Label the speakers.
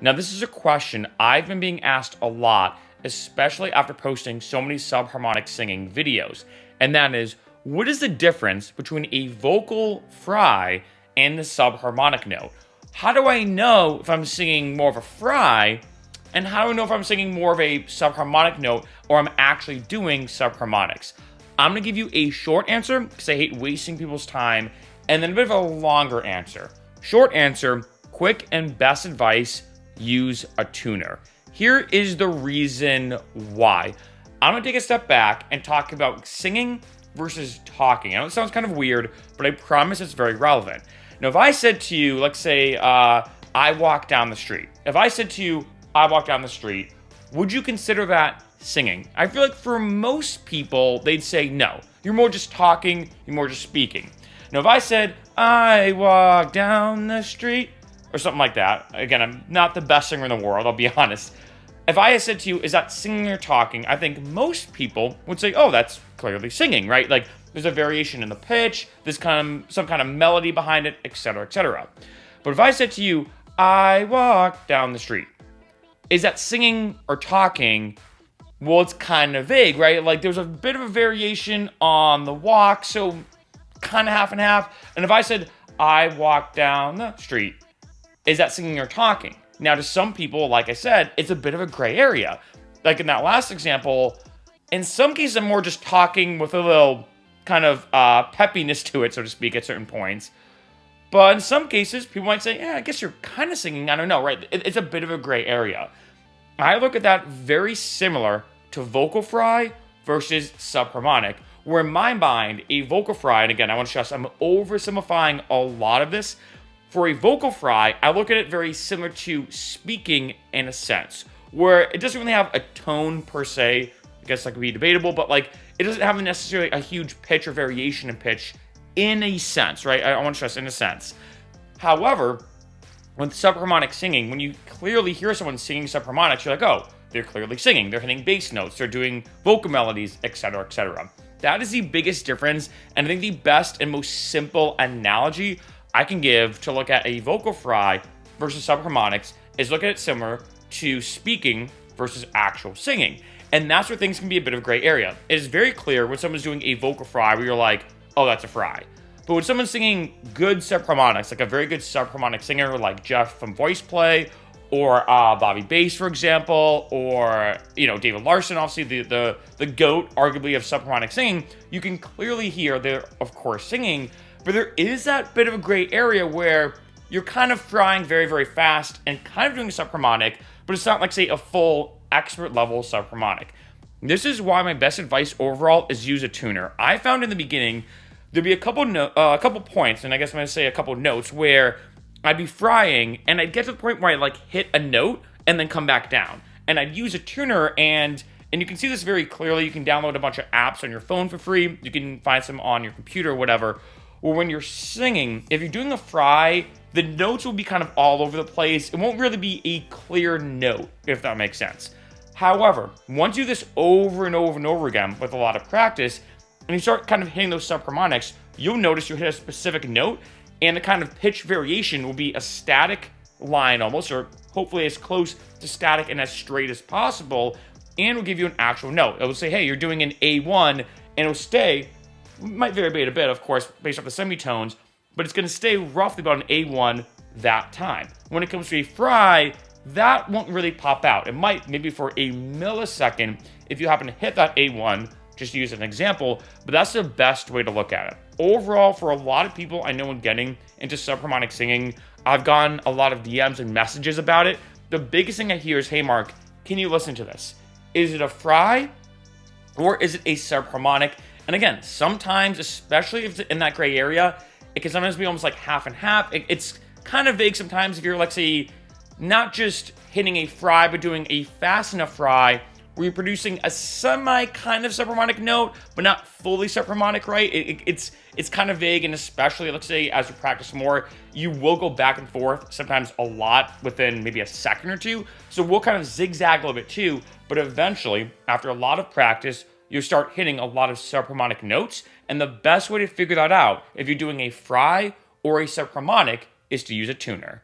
Speaker 1: Now, this is a question I've been being asked a lot, especially after posting so many subharmonic singing videos. And that is, what is the difference between a vocal fry and the subharmonic note? How do I know if I'm singing more of a fry? And how do I know if I'm singing more of a subharmonic note or I'm actually doing subharmonics? I'm going to give you a short answer because I hate wasting people's time, and then a bit of a longer answer. Short answer, quick and best advice, use a tuner. Here is the reason why. I'm going to take a step back and talk about singing versus talking. I know it sounds kind of weird, but I promise it's very relevant. Now, if I said to you, let's say I walk down the street. If I said to you, I walk down the street, would you consider that singing? I feel like for most people, they'd say no. You're more just talking, you're more just speaking. Now, if I said, I walk down the street, or something like that, again, I'm not the best singer in the world, I'll be honest. If I had said to you, is that singing or talking? I think most people would say, oh, that's clearly singing, right? Like, there's a variation in the pitch, there's some kind of melody behind it, etc., etc. But if I said to you, I walk down the street, is that singing or talking? Well, it's kind of vague, right? Like, there's a bit of a variation on the walk, so kind of half and half. And if I said, I walk down the street, is that singing or talking? Now, to some people, like I said, it's a bit of a gray area. Like in that last example, in some cases, I'm more just talking with a little kind of peppiness to it, so to speak, at certain points. But in some cases, people might say, yeah, I guess you're kind of singing. I don't know, right? It's a bit of a gray area. I look at that very similar to vocal fry versus subharmonic, where in my mind, a vocal fry, and again, I want to stress, I'm oversimplifying a lot of this. For a vocal fry, I look at it very similar to speaking in a sense, where it doesn't really have a tone per se. I guess that could be debatable, but like it doesn't have necessarily a huge pitch or variation in pitch in a sense, right? I want to stress in a sense. However, with subharmonic singing, when you clearly hear someone singing subharmonics, you're like, oh, they're clearly singing. They're hitting bass notes. They're doing vocal melodies, etc., etc. That is the biggest difference, and I think the best and most simple analogy I can give to look at a vocal fry versus subharmonics is look at it similar to speaking versus actual singing. And that's where things can be a bit of a gray area. It is very clear when someone's doing a vocal fry where you're like, oh, that's a fry. But when someone's singing good subharmonics, like a very good subharmonic singer like Jeff from Voice Play, or Bobby Bass, for example, or David Larson, obviously the GOAT, arguably, of subharmonic singing, you can clearly hear they're, of course, singing, but there is that bit of a gray area where you're kind of frying very, very fast and kind of doing a subharmonic, but it's not like, say, a full expert level subharmonic. This is why my best advice overall is use a tuner. I found in the beginning there'd be a couple points, and I guess I'm going to say a couple notes, where I'd be frying, and I'd get to the point where I like hit a note and then come back down. And I'd use a tuner, and you can see this very clearly. You can download a bunch of apps on your phone for free. You can find some on your computer or whatever. Or when you're singing, if you're doing a fry, the notes will be kind of all over the place. It won't really be a clear note, if that makes sense. However, once you do this over and over and over again with a lot of practice, and you start kind of hitting those subharmonics, you'll notice you'll hit a specific note, and the kind of pitch variation will be a static line almost, or hopefully as close to static and as straight as possible, and will give you an actual note. It will say, hey, you're doing an A1, and it'll stay, might vary a bit, of course, based off the semitones, but it's going to stay roughly about an A1 that time. When it comes to a fry, that won't really pop out. It might, maybe for a millisecond, if you happen to hit that A1, just to use an example, but that's the best way to look at it. Overall, for a lot of people I know when getting into subharmonic singing, I've gotten a lot of DMs and messages about it. The biggest thing I hear is, hey Mark, can you listen to this? Is it a fry or is it a subharmonic? And again, sometimes, especially if it's in that gray area, it can sometimes be almost like half and half. It's kind of vague sometimes if you're, like, say, not just hitting a fry, but doing a fast enough fry where you're producing a semi kind of subharmonic note, but not fully subharmonic, right? It's kind of vague, and especially, let's say, as you practice more, you will go back and forth, sometimes a lot, within maybe a second or two. So we'll kind of zigzag a little bit too, but eventually, after a lot of practice, you'll start hitting a lot of subharmonic notes, and the best way to figure that out, if you're doing a fry or a subharmonic, is to use a tuner.